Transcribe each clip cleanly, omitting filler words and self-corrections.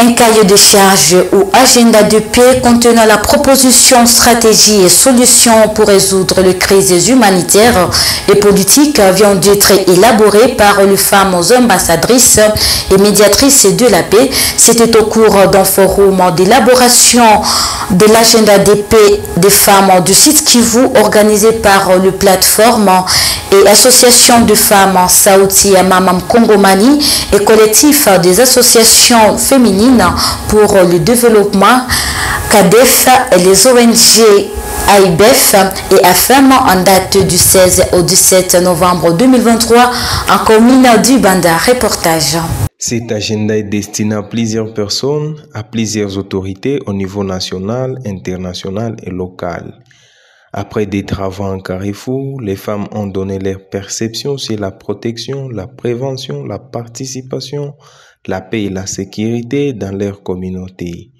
Un cahier de charge ou agenda de paix contenant la proposition, stratégie et solutions pour résoudre les crises humanitaires et politiques vient d'être élaboré par les femmes ambassadrices et médiatrices de la paix. C'était au cours d'un forum d'élaboration de l'agenda de paix des femmes du site Kivu organisé par le plateforme et association de femmes Sauti ya Mama Mkongomani et collectif des associations féminines pour le développement CADEF et les ONG AIBF et AFEM en date du 16 au 17 novembre 2023 en commune du Banda. Reportage. Cet agenda est destiné à plusieurs personnes, à plusieurs autorités au niveau national, international et local. Après des travaux en Carrefour, les femmes ont donné leur perception sur la protection, la prévention, la participation, la paix et la sécurité dans leur communauté.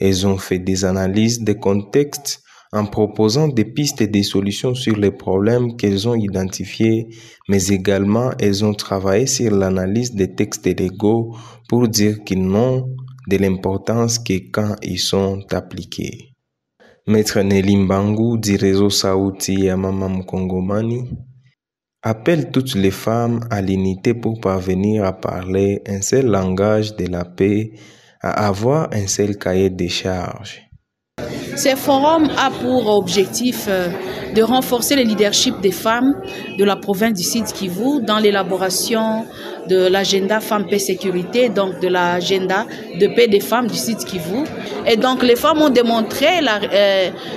Elles ont fait des analyses de contexte en proposant des pistes et des solutions sur les problèmes qu'elles ont identifiés, mais également elles ont travaillé sur l'analyse des textes légaux pour dire qu'ils n'ont de l'importance que quand ils sont appliqués. Maître Nelly Mbangu du réseau Sauti ya Mama Mkongomani appelle toutes les femmes à l'unité pour parvenir à parler un seul langage de la paix, à avoir un seul cahier de charges. Ce forum a pour objectif de renforcer le leadership des femmes de la province du Sud Kivu dans l'élaboration de l'agenda Femmes, Paix, Sécurité, donc de l'agenda de paix des femmes du Sud Kivu. Et donc les femmes ont démontré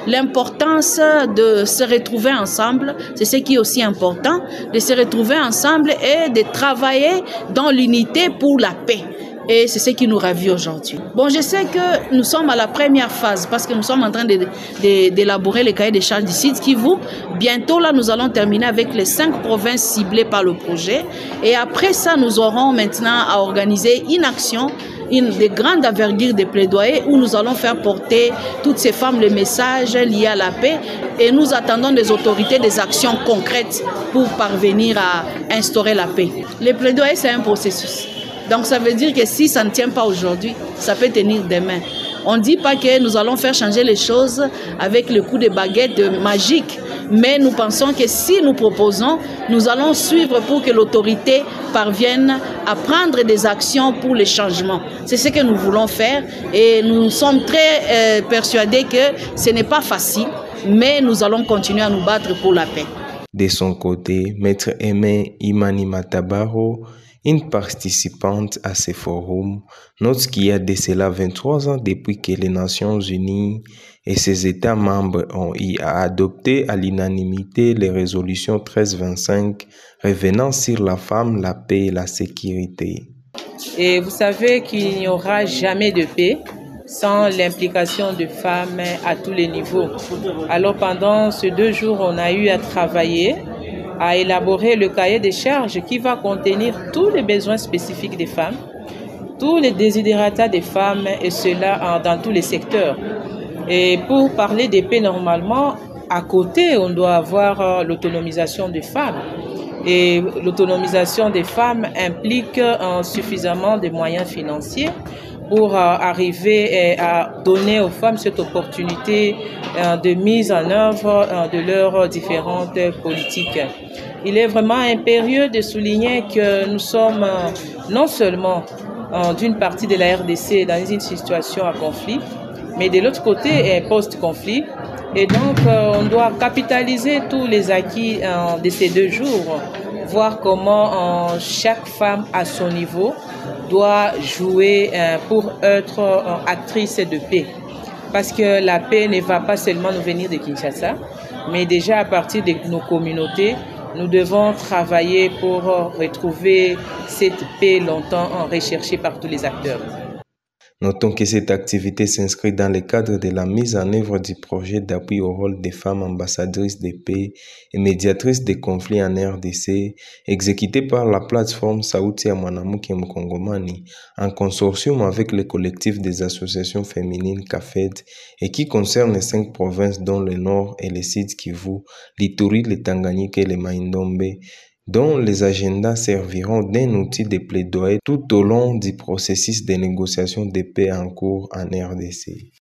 l'importance de se retrouver ensemble, c'est ce qui est aussi important, de se retrouver ensemble et de travailler dans l'unité pour la paix. Et c'est ce qui nous ravit aujourd'hui. Bon, je sais que nous sommes à la première phase parce que nous sommes en train d'élaborer les cahiers des charges du Sud Kivu. Bientôt, là, nous allons terminer avec les 5 provinces ciblées par le projet. Et après ça, nous aurons maintenant à organiser une action, de grande envergure de plaidoyer où nous allons faire porter toutes ces femmes le message lié à la paix. Et nous attendons des autorités des actions concrètes pour parvenir à instaurer la paix. Le plaidoyer, c'est un processus. Donc ça veut dire que si ça ne tient pas aujourd'hui, ça peut tenir demain. On ne dit pas que nous allons faire changer les choses avec le coup de baguette magique, mais nous pensons que si nous proposons, nous allons suivre pour que l'autorité parvienne à prendre des actions pour le changement. C'est ce que nous voulons faire et nous sommes très persuadés que ce n'est pas facile, mais nous allons continuer à nous battre pour la paix. De son côté, Maître Aimé Imani Matabaro, une participante à ce forum, note qu'il y a de cela 23 ans depuis que les Nations Unies et ses États membres ont adopté à l'unanimité les résolutions 1325 revenant sur la femme, la paix et la sécurité. Et vous savez qu'il n'y aura jamais de paix sans l'implication de femmes à tous les niveaux. Alors pendant ces 2 jours, on a eu à travailler, à élaborer le cahier des charges qui va contenir tous les besoins spécifiques des femmes, tous les desiderata des femmes et cela dans tous les secteurs. Et pour parler des paix normalement, à côté, on doit avoir l'autonomisation des femmes. Et l'autonomisation des femmes implique suffisamment de moyens financiers pour arriver à donner aux femmes cette opportunité de mise en œuvre de leurs différentes politiques. Il est vraiment impérieux de souligner que nous sommes non seulement d'une partie de la RDC dans une situation à conflit, mais de l'autre côté post-conflit. Et donc on doit capitaliser tous les acquis de ces 2 jours, voir comment chaque femme à son niveau doit jouer pour être actrice de paix. Parce que la paix ne va pas seulement nous venir de Kinshasa, mais déjà à partir de nos communautés, nous devons travailler pour retrouver cette paix longtemps recherchée par tous les acteurs. Notons que cette activité s'inscrit dans le cadre de la mise en œuvre du projet d'appui au rôle des femmes ambassadrices de paix et médiatrices des conflits en RDC, exécuté par la plateforme Sauti ya Mama Mkongomani en consortium avec le collectif des associations féminines CAFED et qui concerne les 5 provinces dont le Nord et le Sud Kivu, l'Ituri, le Tanganyika et le Maïndombe, dont les agendas serviront d'un outil de plaidoyer tout au long du processus de négociation de paix en cours en RDC.